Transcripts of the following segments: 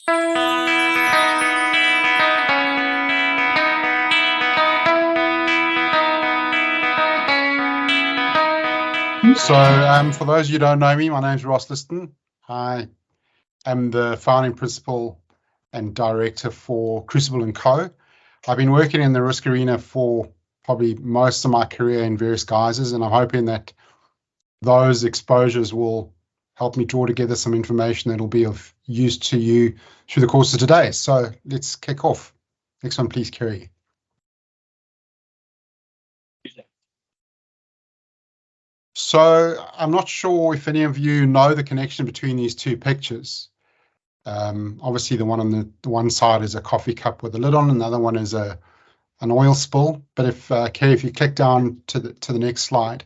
So for those of you who don't know me, my name is Liston. I am the founding principal and director for Crucible & Co. I've been working in the risk arena for probably most of my career in various guises, and I'm hoping that those exposures will help me draw together some information that will be of use to you through the course of today. So let's kick off. Next one, please, Kerry. So I'm not sure if any of you know the connection between these two pictures. Obviously, the one on the one side is a coffee cup with a lid on, and the other one is an oil spill. But if Kerry, if you click down to the next slide,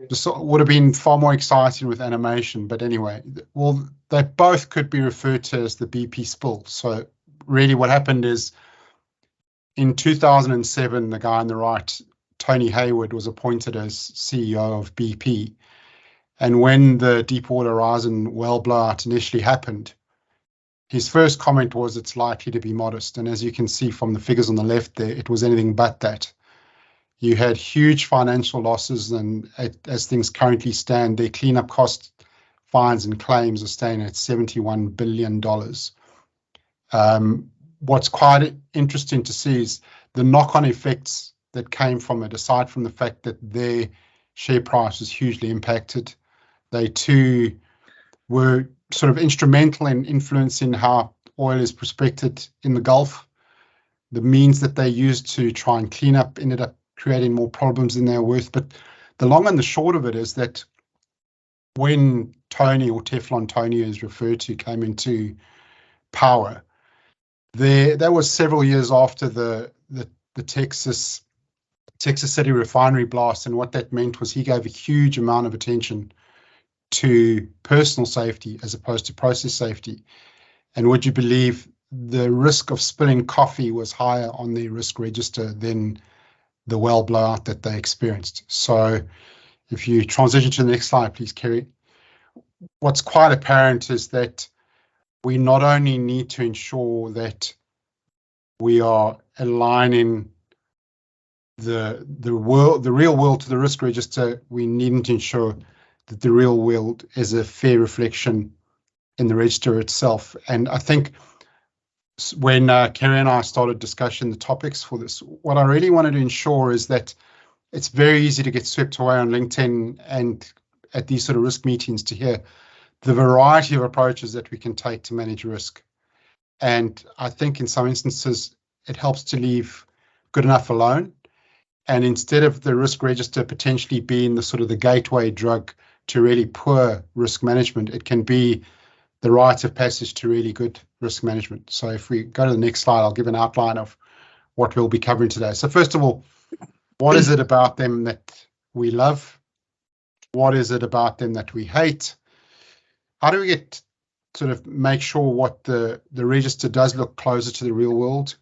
this would have been far more exciting with animation. But anyway, well, they both could be referred to as the BP spill. So really, what happened is in 2007, the guy on the right, Tony Hayward, was appointed as CEO of BP. And when the Deepwater Horizon well blowout initially happened, his first comment was it's likely to be modest. And as you can see from the figures on the left there, it was anything but that. You had huge financial losses, and as things currently stand, their cleanup costs, fines and claims are staying at $71 billion. What's quite interesting to see is the knock-on effects that came from it, aside from the fact that their share price was hugely impacted. They too were sort of instrumental in influencing how oil is prospected in the Gulf. The means that they used to try and clean up ended up creating more problems than they were worth. But the long and the short of it is that when Tony, or Teflon Tony as referred to, came into power, that was several years after the Texas City refinery blast, and what that meant was he gave a huge amount of attention to personal safety as opposed to process safety. And would you believe the risk of spilling coffee was higher on the risk register than the well blowout that they experienced? So if you transition to the next slide, please, Kerry. What's quite apparent is that we not only need to ensure that we are aligning the real world to the risk register, we need to ensure that the real world is a fair reflection in the register itself. And I think when Kerry and I started discussing the topics for this, what I really wanted to ensure is that it's very easy to get swept away on LinkedIn and at these sort of risk meetings to hear the variety of approaches that we can take to manage risk. And I think in some instances, it helps to leave good enough alone. And instead of the risk register potentially being the sort of the gateway drug to really poor risk management, it can be the rite of passage to really good risk management. So if we go to the next slide, I'll give an outline of what we'll be covering today. So first of all, what is it about them that we love? What is it about them that we hate? How do we get sort of make sure what the register does look closer to the real world?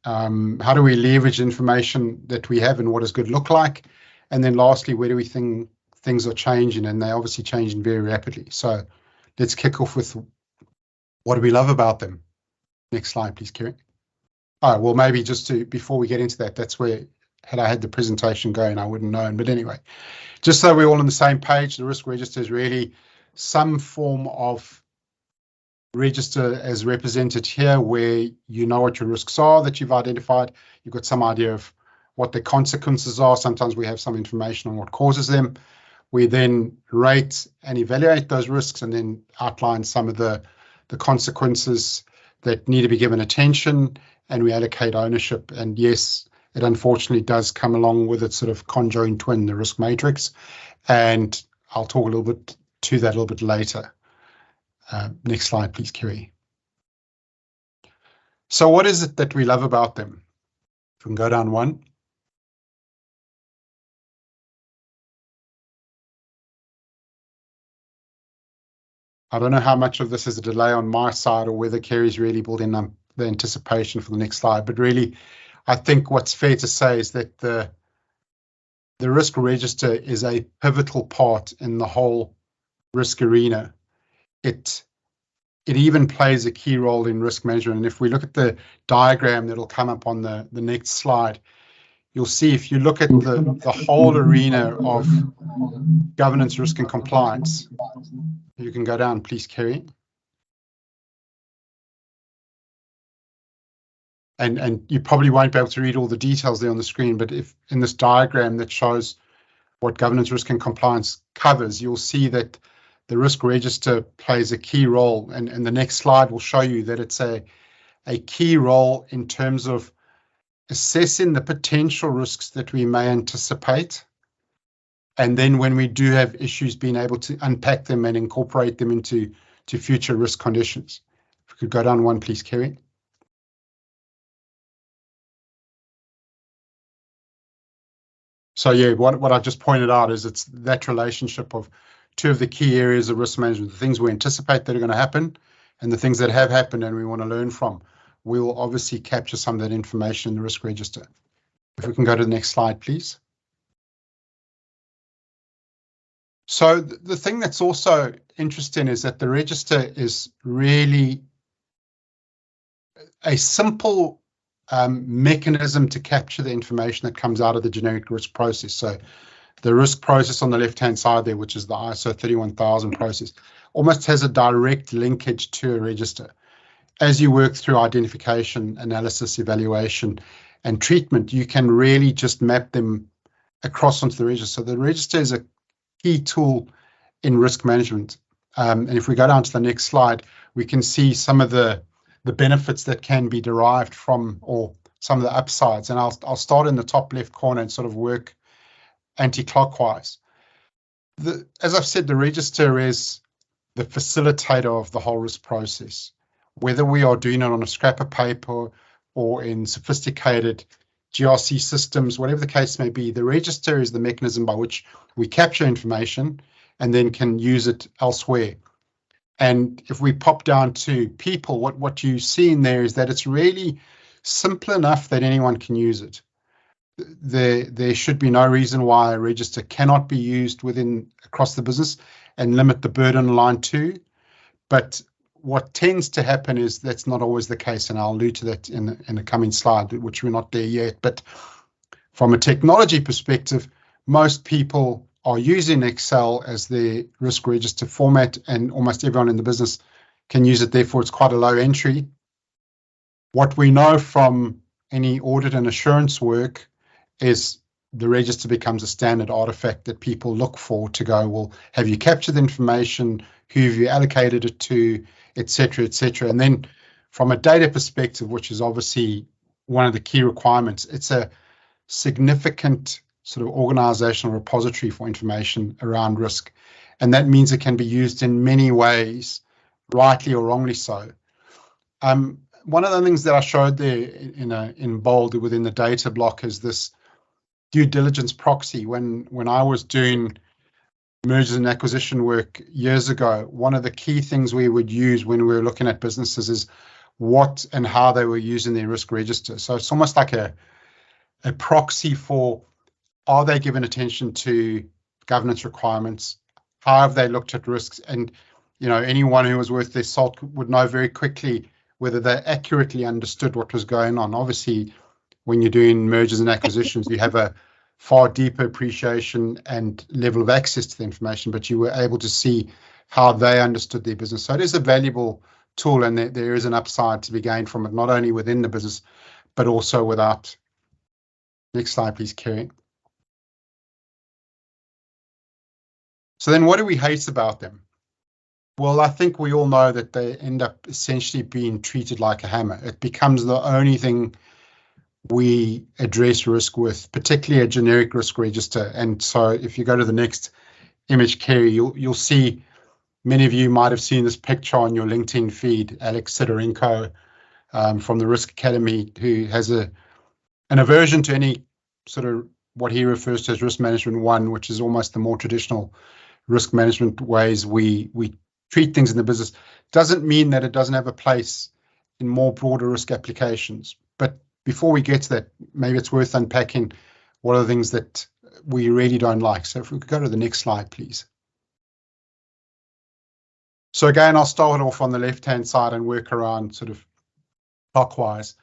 How do we leverage information that we have, and what does good look like? And then lastly, where do we think things are changing? And they're obviously changing very rapidly. So let's kick off with what do we love about them? Next slide, please, Kerry. Oh, well, maybe just before we get into that, that's where, had I had the presentation going, I wouldn't know. But anyway, just so we're all on the same page, the risk register is really some form of register as represented here, where you know what your risks are that you've identified. You've got some idea of what the consequences are. Sometimes we have some information on what causes them. We then rate and evaluate those risks and then outline some of the consequences that need to be given attention, and we allocate ownership. And yes, it unfortunately does come along with its sort of conjoined twin, the risk matrix. And I'll talk a little bit to that a little bit later. Next slide, please, Kerry. So what is it that we love about them? If we can go down one. I don't know how much of this is a delay on my side or whether Kerry's really building up the anticipation for the next slide. But really, I think what's fair to say is that the risk register is a pivotal part in the whole risk arena. It it even plays a key role in risk management. And if we look at the diagram that'll come up on the next slide, you'll see if you look at the whole arena of governance, risk, and compliance, you can go down, please, Kerry. And you probably won't be able to read all the details there on the screen, but if in this diagram that shows what governance, risk, and compliance covers, you'll see that the risk register plays a key role. And the next slide will show you that it's a key role in terms of assessing the potential risks that we may anticipate. And then when we do have issues, being able to unpack them and incorporate them into future risk conditions. If we could go down one, please, Kerry. So yeah, what I just pointed out is it's that relationship of two of the key areas of risk management, the things we anticipate that are going to happen and the things that have happened and we want to learn from. We will obviously capture some of that information in the risk register. If we can go to the next slide, please. So the thing that's also interesting is that the register is really a simple mechanism to capture the information that comes out of the generic risk process. So the risk process on the left-hand side there, which is the ISO 31000 process, almost has a direct linkage to a register. As you work through identification, analysis, evaluation, and treatment, you can really just map them across onto the register. So the register is a key tool in risk management. And if we go down to the next slide, we can see some of the benefits that can be derived from, or some of the upsides. And I'll start in the top left corner and sort of work anti-clockwise. As I've said, the register is the facilitator of the whole risk process. Whether we are doing it on a scrap of paper or in sophisticated GRC systems, whatever the case may be, the register is the mechanism by which we capture information and then can use it elsewhere. And if we pop down to people, what you see in there is that it's really simple enough that anyone can use it. There should be no reason why a register cannot be used across the business and limit the burden on line 2. But what tends to happen is that's not always the case, and I'll allude to that in a coming slide, which we're not there yet. But from a technology perspective, most people are using Excel as their risk register format, and almost everyone in the business can use it. Therefore, it's quite a low entry. What we know from any audit and assurance work is the register becomes a standard artifact that people look for to go, well, have you captured the information? Who have you allocated it to, et cetera, et cetera. And then from a data perspective, which is obviously one of the key requirements, it's a significant sort of organizational repository for information around risk. And that means it can be used in many ways, rightly or wrongly so. One of the things that I showed there in bold within the data block is this due diligence proxy. When I was doing mergers and acquisition work years ago, one of the key things we would use when we were looking at businesses is what and how they were using their risk register. So it's almost like a proxy for, are they giving attention to governance requirements? How have they looked at risks? And anyone who was worth their salt would know very quickly whether they accurately understood what was going on. Obviously, when you're doing mergers and acquisitions, you have a far deeper appreciation and level of access to the information, but you were able to see how they understood their business. So it is a valuable tool, and there is an upside to be gained from it, not only within the business, but also without. Next slide, please, Kerry. So then what do we hate about them? Well, I think we all know that they end up essentially being treated like a hammer. It becomes the only thing we address risk with, particularly a generic risk register. And so if you go to the next image, Kerry, you'll see, many of you might have seen this picture on your LinkedIn feed, Alex Sidorenko from the Risk Academy, who has an aversion to any sort of what he refers to as risk management 1, which is almost the more traditional risk management ways we treat things in the business. Doesn't mean that it doesn't have a place in more broader risk applications. But before we get to that, maybe it's worth unpacking what are the things that we really don't like. So if we could go to the next slide, please. So again, I'll start off on the left-hand side and work around sort of clockwise.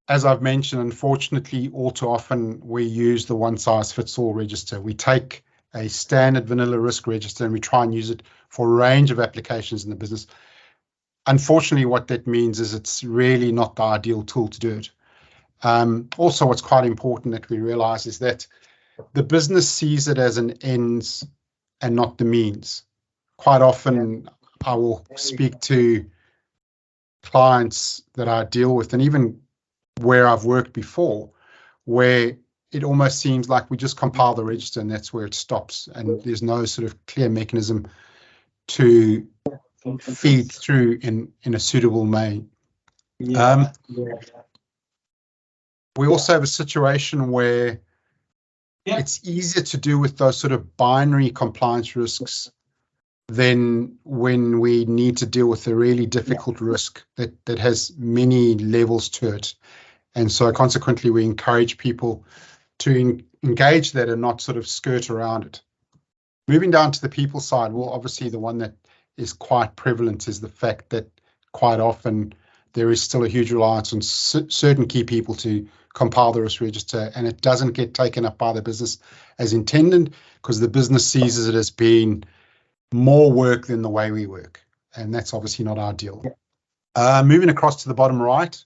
As I've mentioned, unfortunately, all too often we use the one-size-fits-all register. We take a standard vanilla risk register and we try and use it for a range of applications in the business. Unfortunately, what that means is it's really not the ideal tool to do it. Also, what's quite important that we realize is that the business sees it as an ends and not the means. Quite often, I will speak to clients that I deal with, and even where I've worked before, where it almost seems like we just compile the register and that's where it stops, and there's no sort of clear mechanism to feed through in a suitable way. We also have a situation where it's easier to do with those sort of binary compliance risks than when we need to deal with a really difficult risk that has many levels to it. And so consequently, we encourage people to engage that and not sort of skirt around it. Moving down to the people side, well, obviously the one that is quite prevalent is the fact that quite often there is still a huge reliance on certain key people to compile the risk register, and it doesn't get taken up by the business as intended because the business sees it as being more work than the way we work, and that's obviously not ideal. Moving across to the bottom right,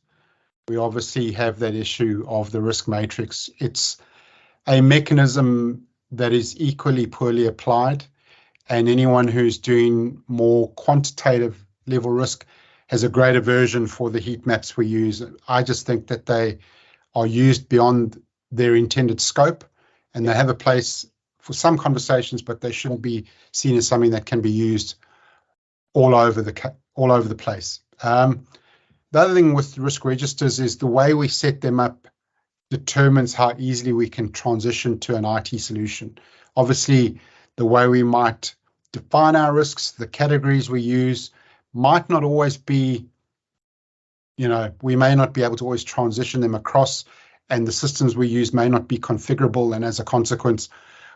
we obviously have that issue of the risk matrix. It's a mechanism that is equally poorly applied, and anyone who's doing more quantitative level risk has a great aversion for the heat maps we use. I just think that they are used beyond their intended scope, and they have a place for some conversations, but they shouldn't be seen as something that can be used all over the place. The other thing with risk registers is the way we set them up determines how easily we can transition to an IT solution. Obviously, the way we might define our risks, the categories we use might not always be, we may not be able to always transition them across, and the systems we use may not be configurable, and as a consequence,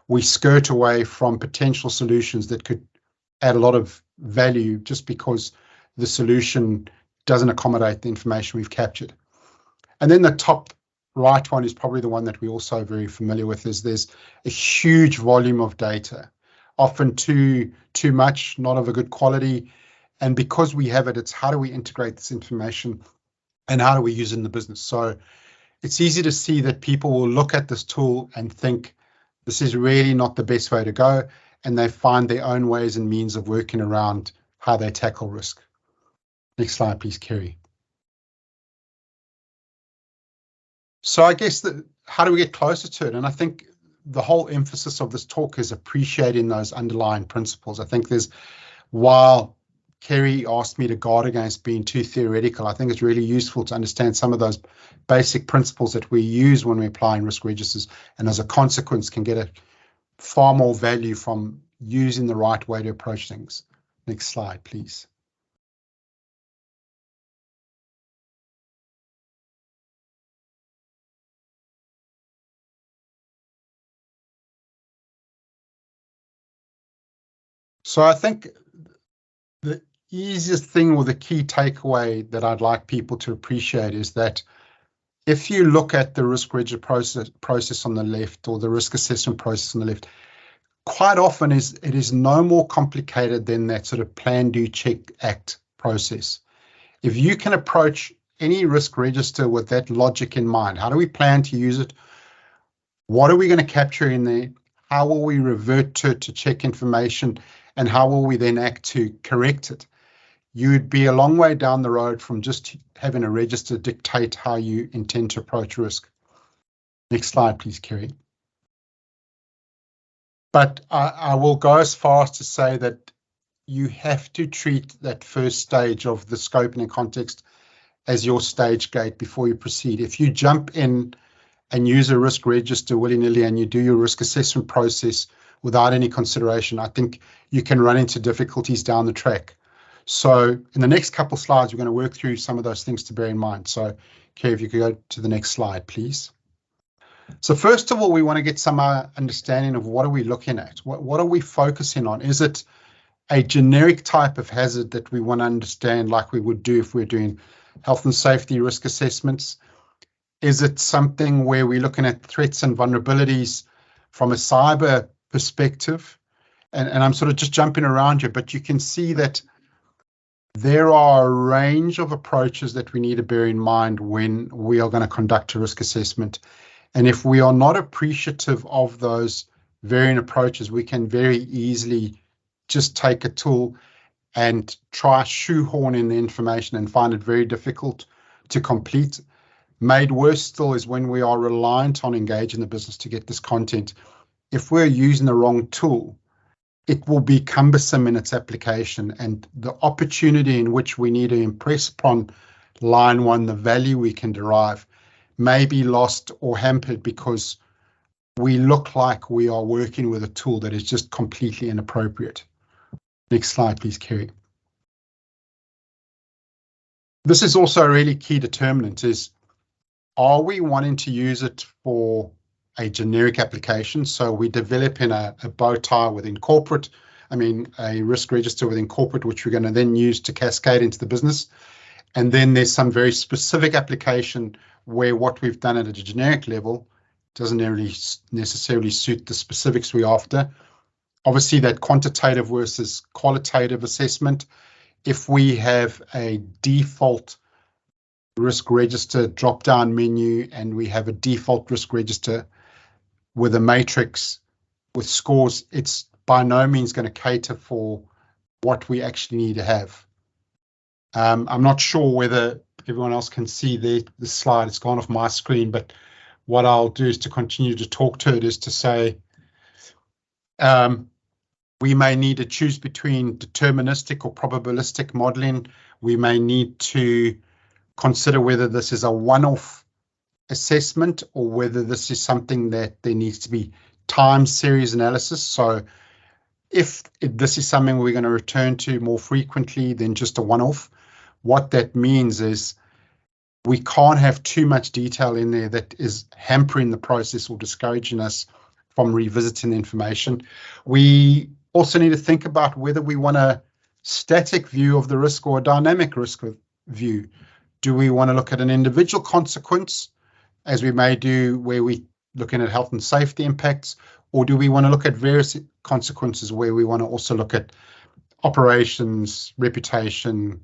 we skirt away from potential solutions that could add a lot of value just because the solution doesn't accommodate the information we've captured. And then the top right one is probably the one that we're also very familiar with, is there's a huge volume of data, often too much, not of a good quality. And because we have it, it's how do we integrate this information and how do we use it in the business? So it's easy to see that people will look at this tool and think this is really not the best way to go, and they find their own ways and means of working around how they tackle risk. Next slide, please, Kerry. So I guess how do we get closer to it? And I think the whole emphasis of this talk is appreciating those underlying principles. I think while Kerry asked me to guard against being too theoretical, I think it's really useful to understand some of those basic principles that we use when we're applying risk registers, and as a consequence can get a far more value from using the right way to approach things. Next slide, please. So I think the easiest thing or the key takeaway that I'd like people to appreciate is that if you look at the risk register process on the left, or the risk assessment process on the left, quite often it is no more complicated than that sort of plan, do, check, act process. If you can approach any risk register with that logic in mind, how do we plan to use it? What are we going to capture in there? How will we revert to check information? And how will we then act to correct it? You'd be a long way down the road from just having a register dictate how you intend to approach risk. Next slide, please, Kerry. But I will go as far as to say that you have to treat that first stage of the scoping and context as your stage gate before you proceed. If you jump in and use a risk register willy-nilly and you do your risk assessment process without any consideration, I think you can run into difficulties down the track. So in the next couple of slides, we're going to work through some of those things to bear in mind. So, Kerry, if you could go to the next slide, please. So first of all, we want to get some understanding of what are we looking at? What are we focusing on? Is it a generic type of hazard that we want to understand, like we would do if we're doing health and safety risk assessments? Is it something where we're looking at threats and vulnerabilities from a cyber perspective? And I'm sort of just jumping around here, but you can see that there are a range of approaches that we need to bear in mind when we are going to conduct a risk assessment. And if we are not appreciative of those varying approaches, we can very easily just take a tool and try shoehorn in the information and find it very difficult to complete. Made worse still is when we are reliant on engaging the business to get this content. If we're using the wrong tool, it will be cumbersome in its application, and the opportunity in which we need to impress upon line one the value we can derive may be lost or hampered because we look like we are working with a tool that is just completely inappropriate. Next slide, please, Kerry. This is also a really key determinant is, are we wanting to use it for a generic application? So we develop in a bow tie within corporate, a risk register within corporate, which we're going to then use to cascade into the business. And then there's some very specific application where what we've done at a generic level doesn't really necessarily suit the specifics we're after. Obviously, that quantitative versus qualitative assessment. If we have a default risk register drop-down menu and we have a default risk register with a matrix with scores, it's by no means going to cater for what we actually need to have. I'm not sure whether everyone else can see the slide. It's gone off my screen, but what I'll do is to continue to talk to it is to say we may need to choose between deterministic or probabilistic modeling. We may need to consider whether this is a one-off assessment or whether this is something that there needs to be time series analysis. So if this is something we're going to return to more frequently than just a one-off, what that means is we can't have too much detail in there that is hampering the process or discouraging us from revisiting the information. We also need to think about whether we want a static view of the risk or a dynamic risk view. Do we want to look at an individual consequence, as we may do where we're looking at health and safety impacts, or do we want to look at various consequences where we want to also look at operations, reputation,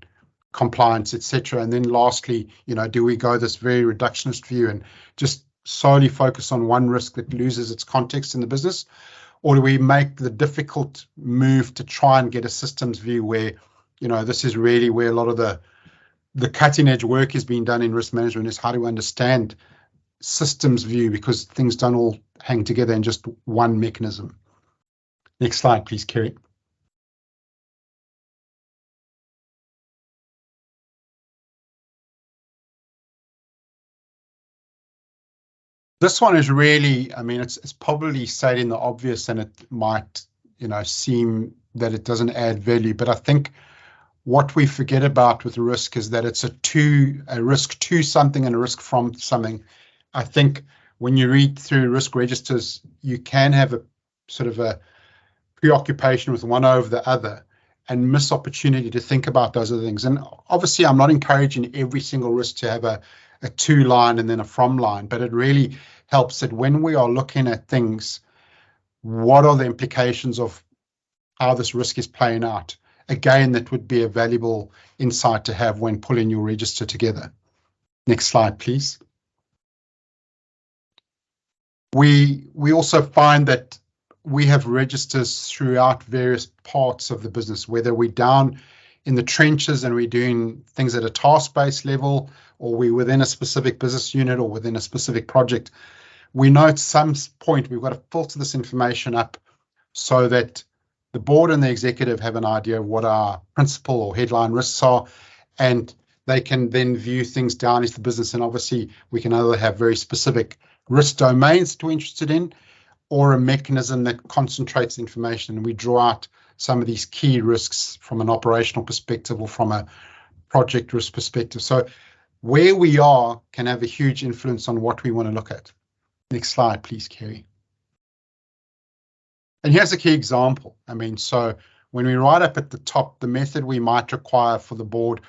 compliance, etc. And then lastly, do we go this very reductionist view and just solely focus on one risk that loses its context in the business? Or do we make the difficult move to try and get a systems view where, this is really where a lot of the cutting edge work is being done in risk management, is how do we understand systems view, because things don't all hang together in just one mechanism. Next slide, please, Kerry. This one is really, it's probably stating the obvious, and it might, seem that it doesn't add value. But I think what we forget about with risk is that it's a risk to something and a risk from something. I think when you read through risk registers, you can have a sort of a preoccupation with one over the other and miss opportunity to think about those other things. And obviously, I'm not encouraging every single risk to have a to line and then a from line, but it really helps that when we are looking at things, what are the implications of how this risk is playing out? Again, that would be a valuable insight to have when pulling your register together. Next slide, please. We also find that we have registers throughout various parts of the business, whether we're down in the trenches and we're doing things at a task-based level, or we're within a specific business unit or within a specific project. We know at some point we've got to filter this information up so that the board and the executive have an idea of what our principal or headline risks are, and they can then view things down into the business. And obviously we can either have very specific risk domains that we're interested in, or a mechanism that concentrates information, and we draw out some of these key risks from an operational perspective or from a project risk perspective. So where we are can have a huge influence on what we want to look at. Next slide, please, Kerry. And here's a key example. So when we write up at the top, the method we might require for the board,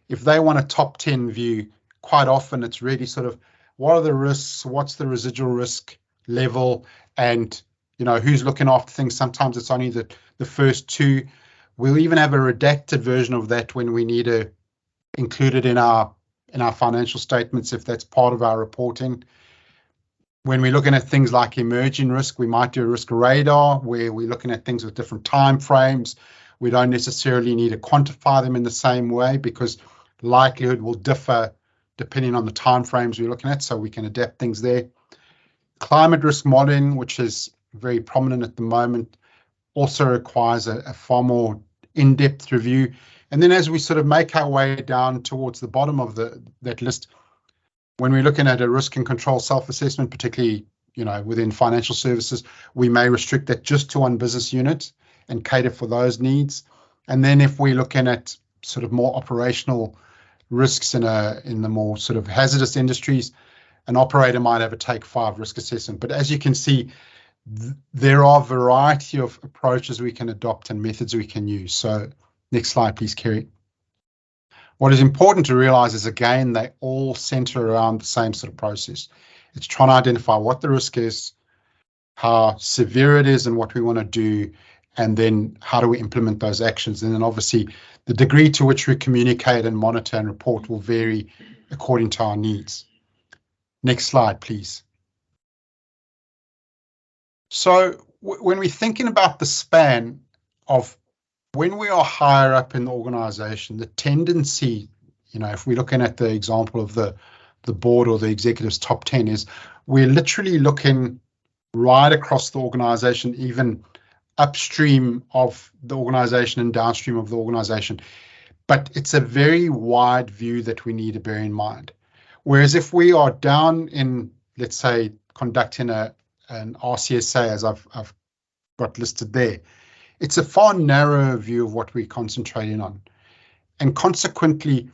if they want a top 10 view, quite often it's really sort of what are the risks, what's the residual risk level, and who's looking after things. Sometimes it's only the first two. We'll even have a redacted version of that when we need to include it in our financial statements if that's part of our reporting. When we're looking at things like emerging risk, we might do a risk radar where we're looking at things with different time frames. We don't necessarily need to quantify them in the same way because likelihood will differ depending on the time frames we're looking at, so we can adapt things there. Climate risk modeling, which is very prominent at the moment, also requires a far more in-depth review. And then as we sort of make our way down towards the bottom of that list, when we're looking at a risk and control self-assessment, particularly within financial services, we may restrict that just to one business unit and cater for those needs. And then if we're looking at sort of more operational risks in the more sort of hazardous industries, an operator might have a take 5 risk assessment. But as you can see, there are a variety of approaches we can adopt and methods we can use. So next slide, please, Kerry. What is important to realize is, again, they all center around the same sort of process. It's trying to identify what the risk is, how severe it is and what we want to do, and then how do we implement those actions. And then obviously the degree to which we communicate and monitor and report will vary according to our needs. Next slide, please. So when we're thinking about the span of when we are higher up in the organization, the tendency, if we're looking at the example of the board or the executive's top 10, is we're literally looking right across the organization, even upstream of the organization and downstream of the organization. But it's a very wide view that we need to bear in mind. Whereas if we are down in, let's say, conducting an RCSA, as I've got listed there, it's a far narrower view of what we're concentrating on. And consequently,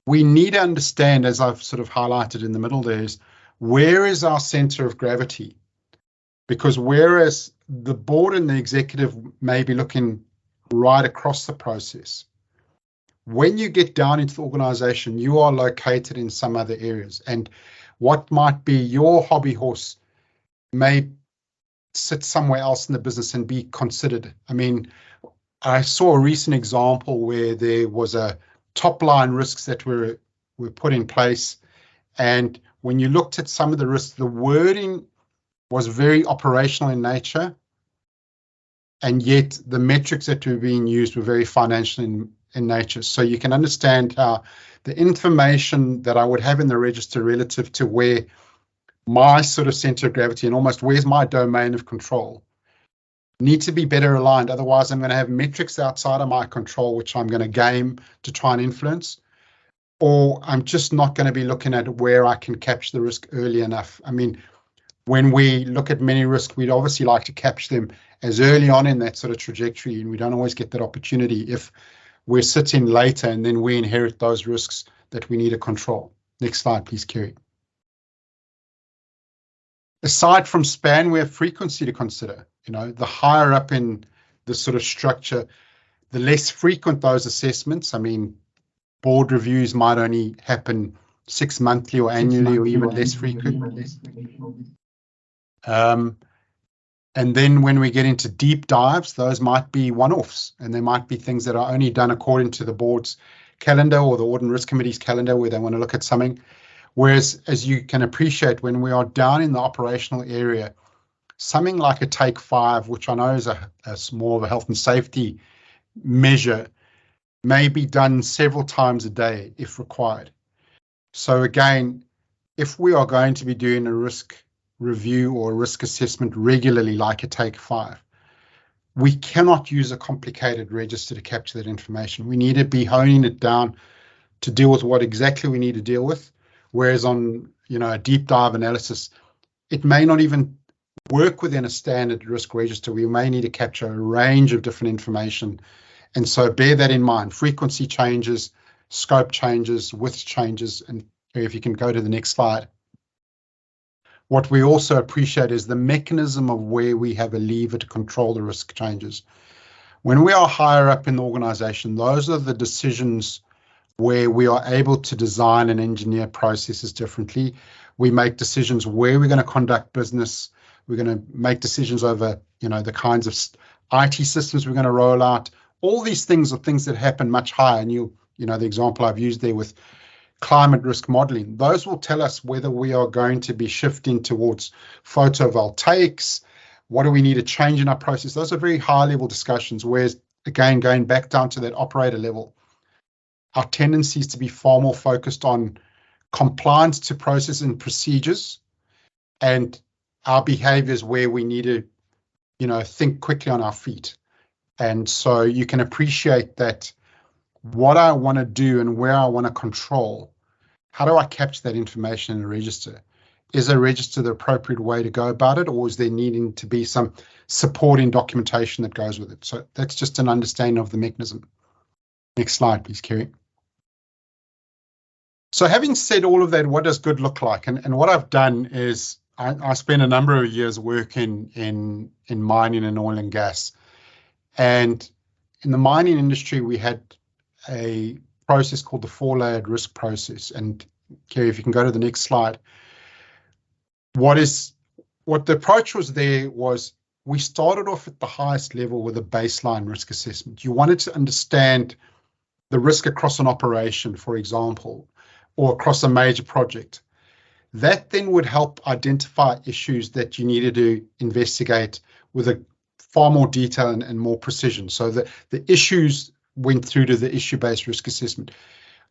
we need to understand, as I've sort of highlighted in the middle there, is where is our center of gravity? Because whereas the board and the executive may be looking right across the process, when you get down into the organization, you are located in some other areas. And what might be your hobby horse may sit somewhere else in the business and be considered. I mean, I saw a recent example where there was a top line risks that were put in place. And when you looked at some of the risks, the wording was very operational in nature. And yet the metrics that were being used were very financial in nature. So you can understand how the information that I would have in the register relative to where my sort of center of gravity and almost where's my domain of control need to be better aligned. Otherwise, I'm going to have metrics outside of my control, which I'm going to game to try and influence, or I'm just not going to be looking at where I can capture the risk early enough. I mean, when we look at many risks, we'd obviously like to capture them as early on in that sort of trajectory, and we don't always get that opportunity if we're sitting later and then we inherit those risks that we need to control. Next slide, please, Kerry. Aside from span, we have frequency to consider. The higher up in the sort of structure, the less frequent those assessments. I mean, board reviews might only happen 6 monthly or annually or even less frequent. And then when we get into deep dives, those might be one-offs, and there might be things that are only done according to the board's calendar or the Audit and Risk Committee's calendar where they want to look at something. Whereas, as you can appreciate, when we are down in the operational area, something like a take 5, which I know is a more of a health and safety measure, may be done several times a day if required. So again, if we are going to be doing a risk review or a risk assessment regularly, like a take 5, we cannot use a complicated register to capture that information. We need to be honing it down to deal with what exactly we need to deal with. Whereas on, a deep dive analysis, it may not even work within a standard risk register. We may need to capture a range of different information. And so bear that in mind. Frequency changes, scope changes, width changes. And if you can go to the next slide. What we also appreciate is the mechanism of where we have a lever to control the risk changes. When we are higher up in the organization, those are the decisions where we are able to design and engineer processes differently. We make decisions where we're going to conduct business. We're going to make decisions over, the kinds of IT systems we're going to roll out. All these things are things that happen much higher. And the example I've used there with climate risk modeling, those will tell us whether we are going to be shifting towards photovoltaics. What do we need to change in our process? Those are very high level discussions, whereas again, going back down to that operator level, our tendency is to be far more focused on compliance to process and procedures, and our behaviors where we need to, think quickly on our feet. And so you can appreciate that what I want to do and where I want to control, how do I capture that information in a register? Is a register the appropriate way to go about it, or is there needing to be some supporting documentation that goes with it? So that's just an understanding of the mechanism. Next slide, please, Kerry. So having said all of that, what does good look like? And what I've done is I spent a number of years working in mining and oil and gas. And in the mining industry, we had a process called the 4-layered risk process. And Kerry, if you can go to the next slide. What the approach was there was we started off at the highest level with a baseline risk assessment. You wanted to understand the risk across an operation, for example, or across a major project. That then would help identify issues that you needed to investigate with a far more detail and more precision. So the issues went through to the issue-based risk assessment.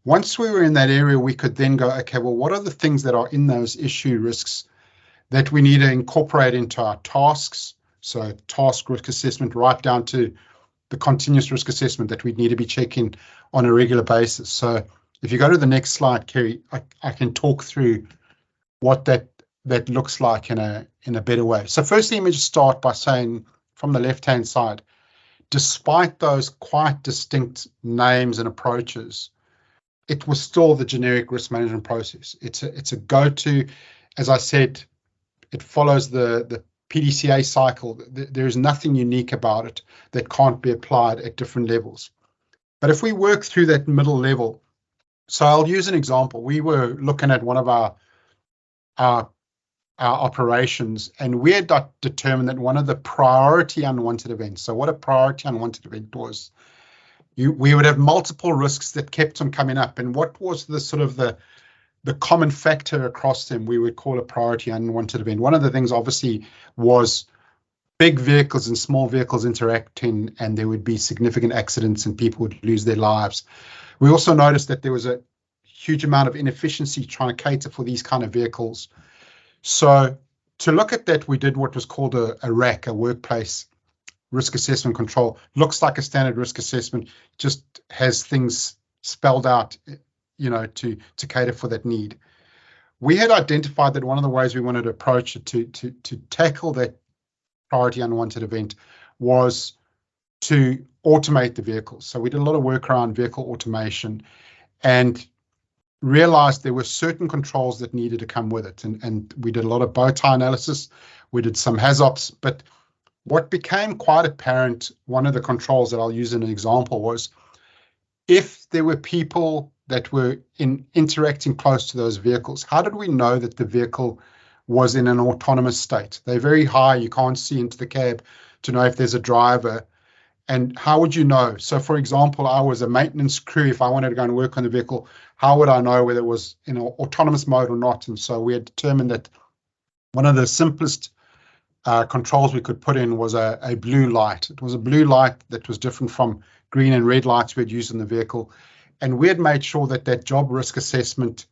Once we were in that area, we could then go, okay, well, what are the things that are in those issue risks that we need to incorporate into our tasks? So task risk assessment right down to the continuous risk assessment that we need to be checking on a regular basis. So if you go to the next slide, Kerry, I can talk through what that looks like in a better way. So firstly, let me just start by saying from the left-hand side, despite those quite distinct names and approaches, it was still the generic risk management process. It's a go-to. As I said, it follows the PDCA cycle. There is nothing unique about it that can't be applied at different levels. But if we work through that middle level, so I'll use an example. We were looking at one of our operations, and we had determined that one of the priority unwanted events, so what a priority unwanted event was, we would have multiple risks that kept on coming up, and what was the sort of the common factor across them we would call a priority unwanted event. One of the things obviously was big vehicles and small vehicles interacting, and there would be significant accidents and people would lose their lives. We also noticed that there was a huge amount of inefficiency trying to cater for these kind of vehicles. So to look at that, we did what was called a RAC, a workplace risk assessment control. Looks like a standard risk assessment, just has things spelled out, to cater for that need. We had identified that one of the ways we wanted to approach it to tackle that priority unwanted event was to automate the vehicles. So we did a lot of work around vehicle automation and realized there were certain controls that needed to come with it. And we did a lot of bow tie analysis. We did some HAZOPs, but what became quite apparent, one of the controls that I'll use in an example was if there were people that were interacting close to those vehicles, how did we know that the vehicle was in an autonomous state? They're very high, you can't see into the cab to know if there's a driver. And how would you know? So for example, I was a maintenance crew. If I wanted to go and work on the vehicle, how would I know whether it was in autonomous mode or not? And so we had determined that one of the simplest controls we could put in was a blue light. It was a blue light that was different from green and red lights we had used in the vehicle. And we had made sure that that job risk assessment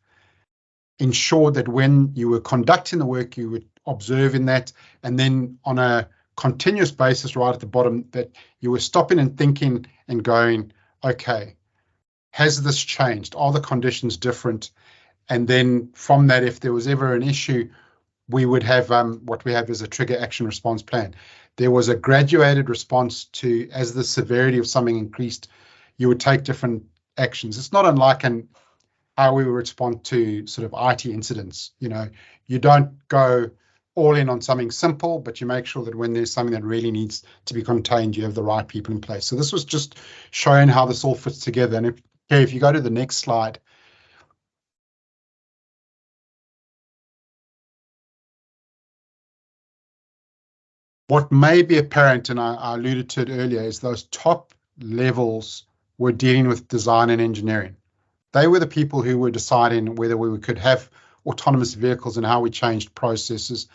ensured that when you were conducting the work, you would observe in that, and then on a continuous basis right at the bottom, that you were stopping and thinking and going, okay, has this changed? Are the conditions different? And then from that, if there was ever an issue, we would have what we have is a trigger action response plan. There was a graduated response to, as the severity of something increased, you would take different actions. It's not unlike how we would respond to sort of IT incidents. You don't go all in on something simple, but you make sure that when there's something that really needs to be contained, you have the right people in place. So this was just showing how this all fits together. And if you go to the next slide, what may be apparent, and I alluded to it earlier, is those top levels were dealing with design and engineering. They were the people who were deciding whether we could have autonomous vehicles and how we changed processes,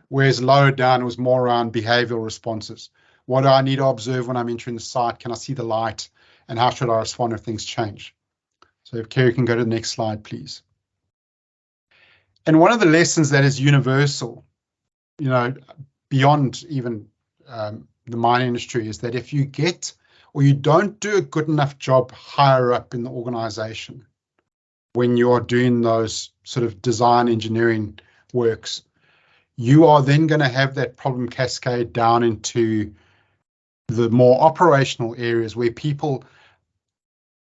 whereas lower down was more around behavioral responses. What do I need to observe when I'm entering the site? Can I see the light? And how should I respond if things change? So if Kerry can go to the next slide, please. And one of the lessons that is universal, beyond even the mining industry, is that if you get or you don't do a good enough job higher up in the organization when you're doing those sort of design engineering works, you are then going to have that problem cascade down into the more operational areas where people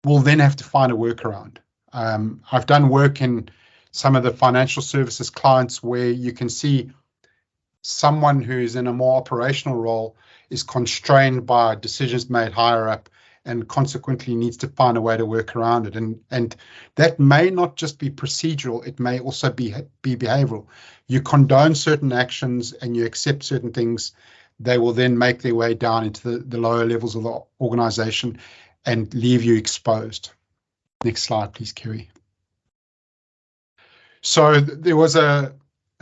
will then have to find a workaround. I've done work in some of the financial services clients where you can see someone who's in a more operational role is constrained by decisions made higher up and consequently needs to find a way to work around it. And that may not just be procedural, it may also be behavioral. You condone certain actions and you accept certain things, they will then make their way down into the lower levels of the organization and leave you exposed. Next slide, please, Kerry. So there was a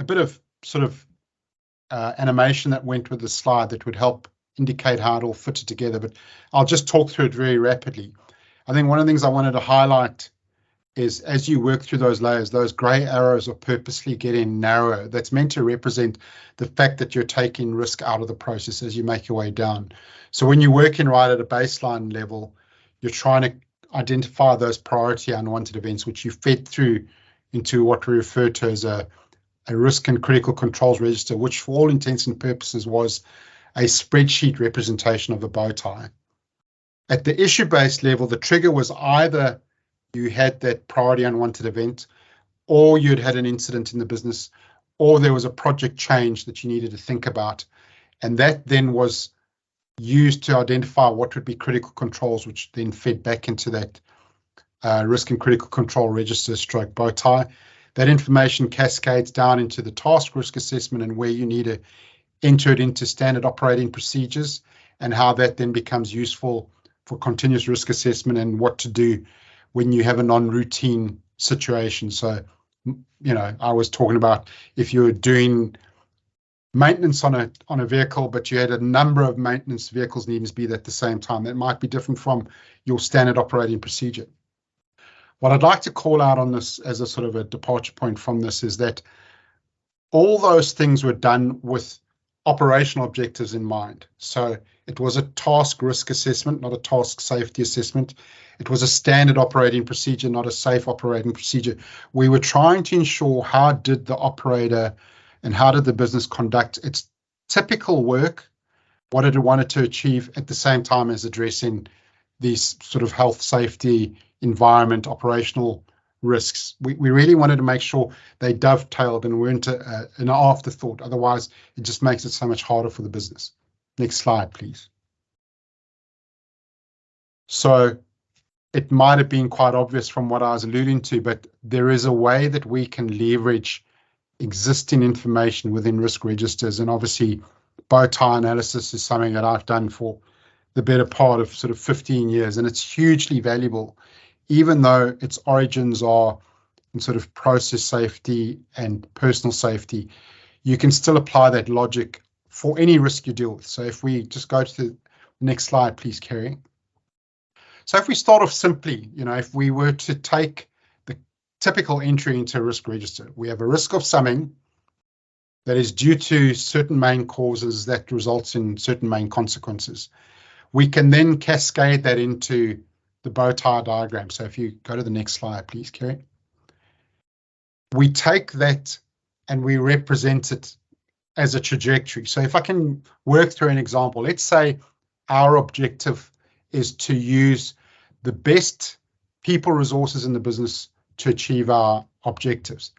bit of sort of animation that went with the slide that would help indicate how it all fitted together, but I'll just talk through it very rapidly. I think one of the things I wanted to highlight is as you work through those layers, those gray arrows are purposely getting narrower. That's meant to represent the fact that you're taking risk out of the process as you make your way down. So when you're working right at a baseline level, you're trying to identify those priority unwanted events, which you fed through into what we refer to as a risk and critical controls register, which for all intents and purposes was a spreadsheet representation of a bow tie. At the issue-based level, the trigger was either you had that priority unwanted event, or you'd had an incident in the business, or there was a project change that you needed to think about. And that then was used to identify what would be critical controls, which then fed back into that risk and critical control register stroke bow tie. That information cascades down into the task risk assessment and where you need to enter it into standard operating procedures and how that then becomes useful for continuous risk assessment and what to do when you have a non-routine situation. So, I was talking about if you were doing maintenance on a vehicle, but you had a number of maintenance vehicles needing to be there at the same time, that might be different from your standard operating procedure. What I'd like to call out on this as a sort of a departure point from this is that all those things were done with operational objectives in mind. So it was a task risk assessment, not a task safety assessment. It was a standard operating procedure, not a safe operating procedure. We were trying to ensure how did the operator and how did the business conduct its typical work, what it wanted to achieve at the same time as addressing these sort of health, safety, environment, operational risks. We really wanted to make sure they dovetailed and weren't an afterthought. Otherwise, it just makes it so much harder for the business. Next slide, please. So it might have been quite obvious from what I was alluding to, but there is a way that we can leverage existing information within risk registers. And obviously, bow tie analysis is something that I've done for the better part of sort of 15 years, and it's hugely valuable. Even though its origins are in sort of process safety and personal safety, you can still apply that logic for any risk you deal with. So if we just go to the next slide, please, Kerry. So if we start off simply, if we were to take the typical entry into a risk register, we have a risk of something that is due to certain main causes that results in certain main consequences. We can then cascade that into the bow tie diagram. So if you go to the next slide, please, Kerry. We take that and we represent it as a trajectory. So if I can work through an example, let's say our objective is to use the best people resources in the business to achieve our objectives.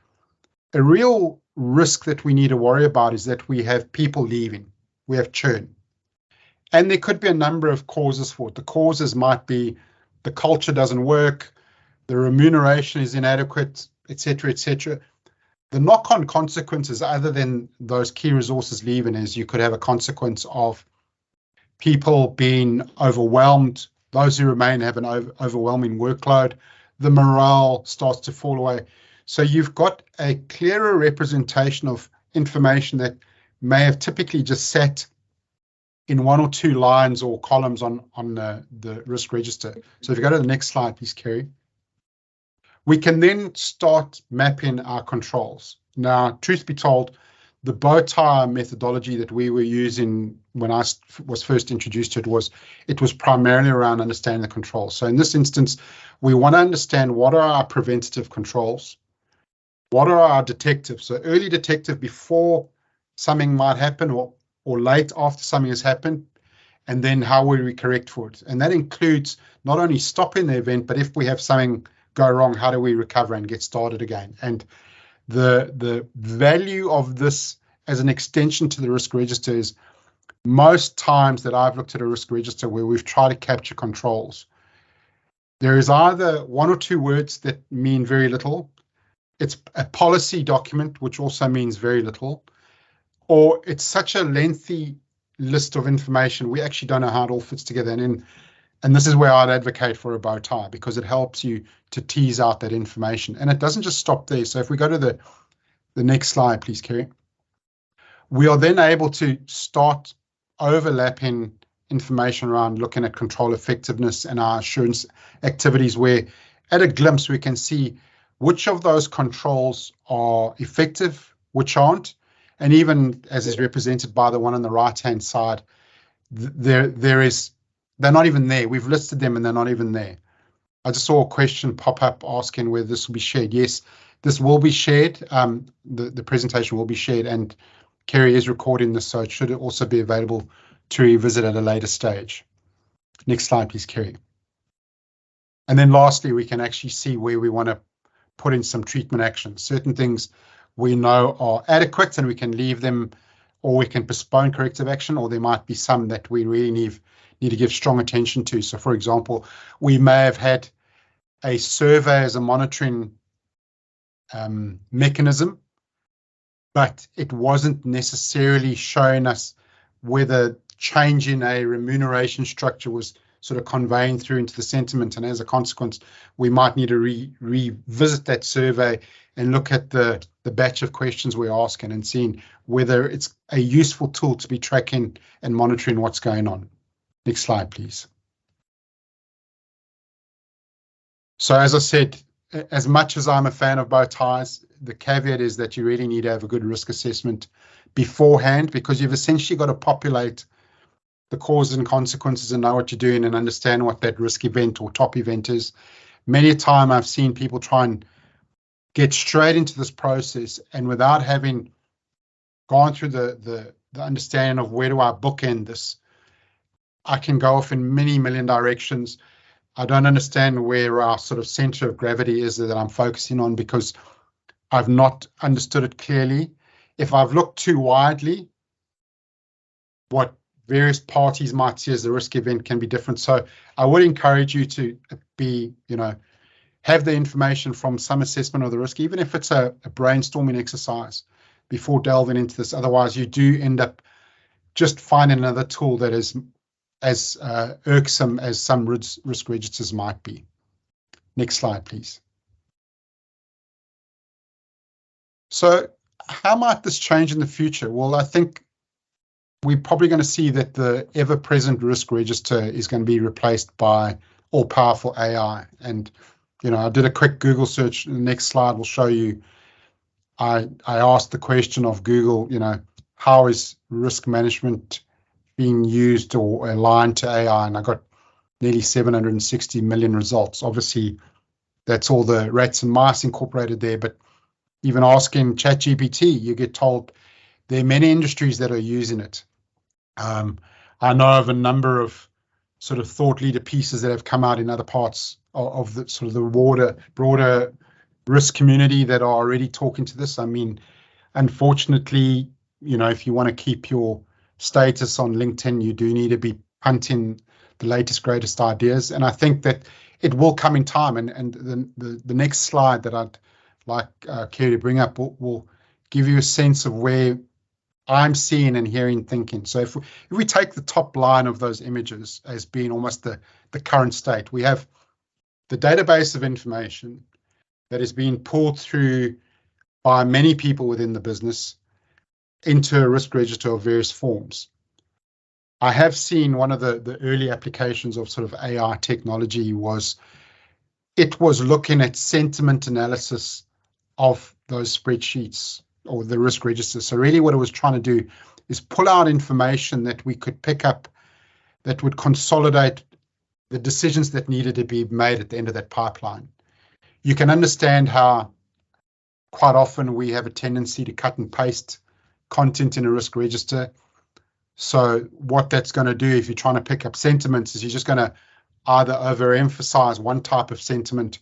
A real risk that we need to worry about is that we have people leaving, we have churn. And there could be a number of causes for it. The causes might be the culture doesn't work, the remuneration is inadequate, etc., etc. The knock-on consequences, other than those key resources leaving, is you could have a consequence of people being overwhelmed. Those who remain have an overwhelming workload. The morale starts to fall away. So you've got a clearer representation of information that may have typically just sat in one or two lines or columns on the risk register. So if you go to the next slide, please, Kerry. We can then start mapping our controls. Now, truth be told, the bow tie methodology that we were using when I was first introduced to it, it was primarily around understanding the controls. So in this instance, we want to understand what are our preventative controls, what are our detective. So early detective before something might happen, or late after something has happened, and then how will we correct for it? And that includes not only stopping the event, but if we have something go wrong, how do we recover and get started again? And the value of this as an extension to the risk register is most times that I've looked at a risk register where we've tried to capture controls, there is either one or two words that mean very little. It's a policy document, which also means very little, or it's such a lengthy list of information, we actually don't know how it all fits together. And this is where I'd advocate for a bow tie, because it helps you to tease out that information. And it doesn't just stop there. So if we go to the next slide, please, Kerry. We are then able to start overlapping information around looking at control effectiveness and our assurance activities, where at a glimpse we can see which of those controls are effective, which aren't. And even as is represented by the one on the right-hand side, they're not even there. We've listed them and they're not even there. I just saw a question pop up asking whether this will be shared. Yes, this will be shared. The presentation will be shared, and Kerry is recording this, so it should also be available to revisit at a later stage. Next slide, please, Kerry. And then lastly, we can actually see where we want to put in some treatment actions. Certain things we know are adequate and we can leave them, or we can postpone corrective action, or there might be some that we really need to give strong attention to. So, for example, we may have had a survey as a monitoring mechanism, but it wasn't necessarily showing us whether changing a remuneration structure was sort of conveying through into the sentiment. And as a consequence, we might need to revisit that survey and look at the batch of questions we're asking and seeing whether it's a useful tool to be tracking and monitoring what's going on. Next slide, please. So as I said, as much as I'm a fan of bow ties, the caveat is that you really need to have a good risk assessment beforehand, because you've essentially got to populate the causes and consequences and know what you're doing and understand what that risk event or top event is. Many a time I've seen people try and get straight into this process, and without having gone through the understanding of where do I bookend this, I can go off in many million directions. I don't understand where our sort of center of gravity is that I'm focusing on, because I've not understood it clearly. If I've looked too widely, what various parties might see as the risk event can be different. So I would encourage you to be, have the information from some assessment of the risk, even if it's a brainstorming exercise, before delving into this. Otherwise, you do end up just finding another tool that is as irksome as some risk registers might be. Next slide, please. So how might this change in the future? Well, I think we're probably going to see that the ever-present risk register is going to be replaced by all-powerful AI. And, I did a quick Google search. The next slide will show you. I asked the question of Google, how is risk management being used or aligned to AI? And I got nearly 760 million results. Obviously, that's all the rats and mice incorporated there. But even asking ChatGPT, you get told there are many industries that are using it. I know of a number of sort of thought leader pieces that have come out in other parts of the sort of the broader risk community that are already talking to this. I mean, unfortunately, if you want to keep your status on LinkedIn, you do need to be punting the latest, greatest ideas. And I think that it will come in time. And the next slide that I'd like Kerry to bring up will give you a sense of where I'm seeing and hearing thinking. So if we take the top line of those images as being almost the current state, we have the database of information that is being pulled through by many people within the business into a risk register of various forms. I have seen one of the early applications of sort of AI technology was looking at sentiment analysis of those spreadsheets or the risk register. So really what it was trying to do is pull out information that we could pick up that would consolidate the decisions that needed to be made at the end of that pipeline. You can understand how quite often we have a tendency to cut and paste content in a risk register. So what that's going to do if you're trying to pick up sentiments is you're just going to either overemphasize one type of sentiment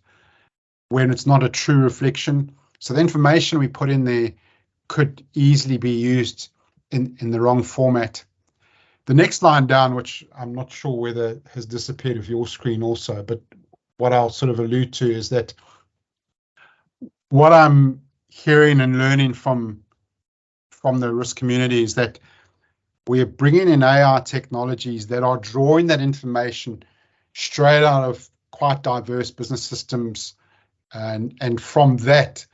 when it's not a true reflection. So the information we put in there could easily be used in the wrong format. The next line down, which I'm not sure whether has disappeared with your screen also, but what I'll sort of allude to is that what I'm hearing and learning from the risk community is that we're bringing in AI technologies that are drawing that information straight out of quite diverse business systems, and from that,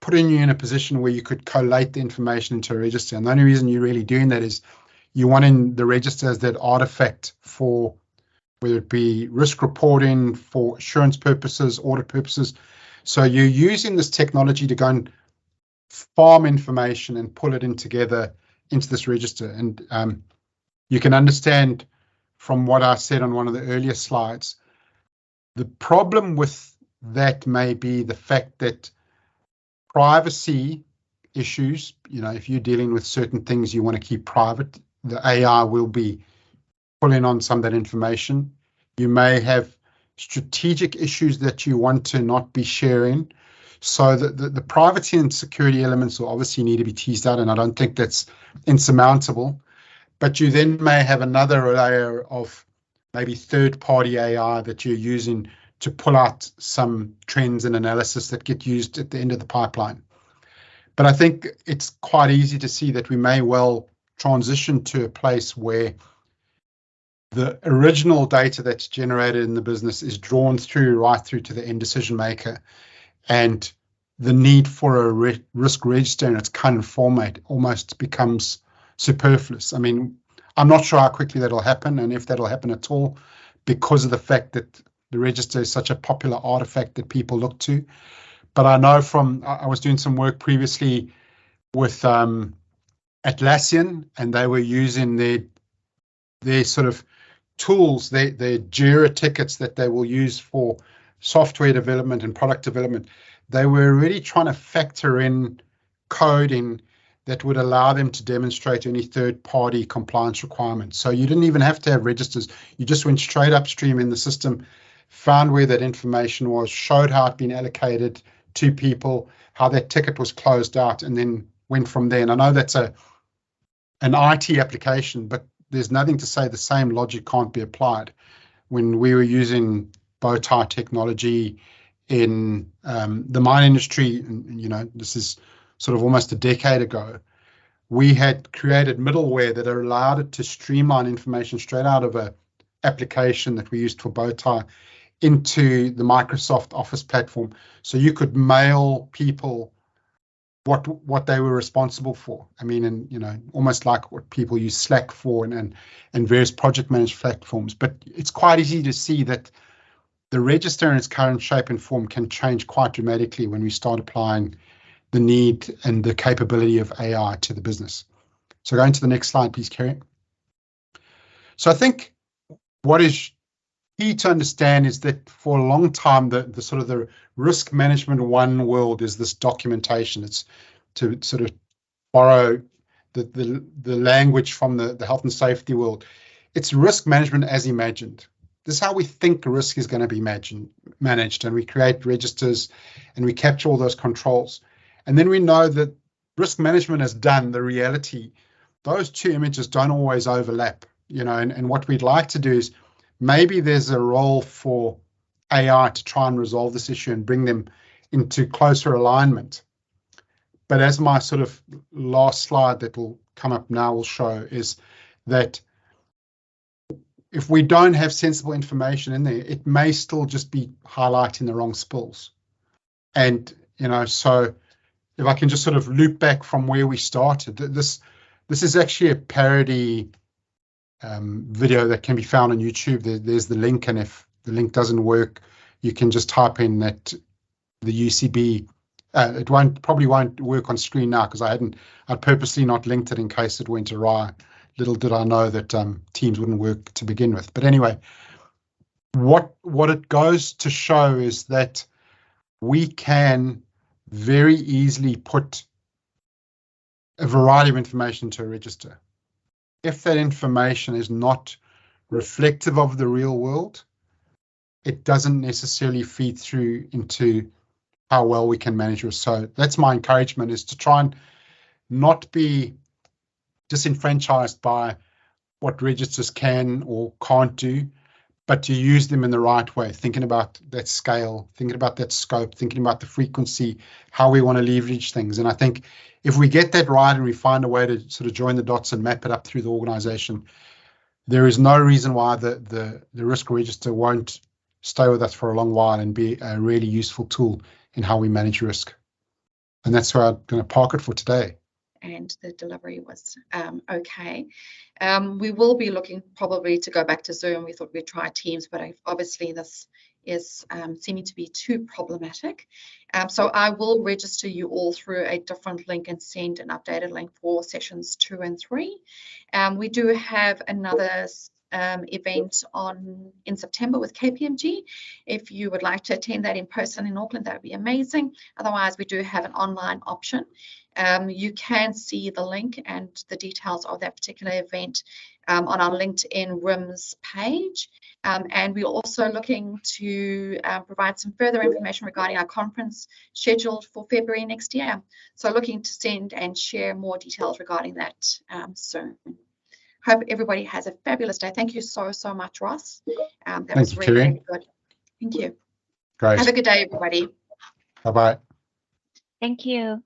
putting you in a position where you could collate the information into a register. And the only reason you're really doing that is you want in the register as that artifact for whether it be risk reporting, for assurance purposes, audit purposes. So you're using this technology to go and farm information and pull it in together into this register. And you can understand from what I said on one of the earlier slides, the problem with that may be the fact that privacy issues, if you're dealing with certain things you want to keep private, the AI will be pulling on some of that information. You may have strategic issues that you want to not be sharing. So the privacy and security elements will obviously need to be teased out, and I don't think that's insurmountable. But you then may have another layer of maybe third-party AI that you're using to pull out some trends and analysis that get used at the end of the pipeline. But I think it's quite easy to see that we may well transition to a place where the original data that's generated in the business is drawn right through to the end decision maker, and the need for a risk register in its current format almost becomes superfluous. I mean, I'm not sure how quickly that'll happen, and if that'll happen at all, because of the fact that the register is such a popular artifact that people look to. But I know I was doing some work previously with Atlassian, and they were using their sort of tools, their Jira tickets that they will use for software development and product development. They were really trying to factor in coding that would allow them to demonstrate any third-party compliance requirements. So you didn't even have to have registers. You just went straight upstream in the system, found where that information was, showed how it'd been allocated to people, how that ticket was closed out, and then went from there. And I know that's an IT application, but there's nothing to say the same logic can't be applied. When we were using bow tie technology in the mine industry, and this is sort of almost a decade ago, we had created middleware that allowed it to streamline information straight out of an application that we used for bow tie into the Microsoft Office platform. So you could mail people what they were responsible for. I mean, and almost like what people use Slack for and various project management platforms. But it's quite easy to see that the register in its current shape and form can change quite dramatically when we start applying the need and the capability of AI to the business. So going to the next slide, please, Kerry. So I think what is key to understand is that for a long time, the sort of the risk management one world is this documentation. It's to sort of borrow the language from the health and safety world. It's risk management as imagined. This is how we think risk is going to be managed, and we create registers and we capture all those controls. And then we know that risk management has done, the reality, those two images don't always overlap, and what we'd like to do is maybe there's a role for AI to try and resolve this issue and bring them into closer alignment. But as my sort of last slide that will come up now will show, is that if we don't have sensible information in there, it may still just be highlighting the wrong spills. And, so if I can just sort of loop back from where we started, this is actually a parody video that can be found on YouTube. There's the link, and if the link doesn't work, you can just type in that the UCB. It probably won't work on screen now because I'd purposely not linked it in case it went awry. Little did I know that Teams wouldn't work to begin with. But anyway, what it goes to show is that we can very easily put a variety of information to a register. If that information is not reflective of the real world, it doesn't necessarily feed through into how well we can manage risk. So that's my encouragement, is to try and not be disenfranchised by what registers can or can't do, but to use them in the right way, thinking about that scale, thinking about that scope, thinking about the frequency, how we want to leverage things. And I think if we get that right and we find a way to sort of join the dots and map it up through the organization, there is no reason why the risk register won't stay with us for a long while and be a really useful tool in how we manage risk. And that's where I'm going to park it for today. And the delivery was okay. We will be looking probably to go back to Zoom. We thought we'd try Teams, but obviously this is seeming to be too problematic. So I will register you all through a different link and send an updated link for sessions 2 and 3. We do have another event in September with KPMG. If you would like to attend that in person in Auckland, that would be amazing. Otherwise, we do have an online option. You can see the link and the details of that particular event on our LinkedIn RIMS page. And we're also looking to provide some further information regarding our conference scheduled for February next year. So looking to send and share more details regarding that soon. Hope everybody has a fabulous day. Thank you so much, Ross. That was really, really good. Thank you. Great. Have a good day, everybody. Bye-bye. Thank you.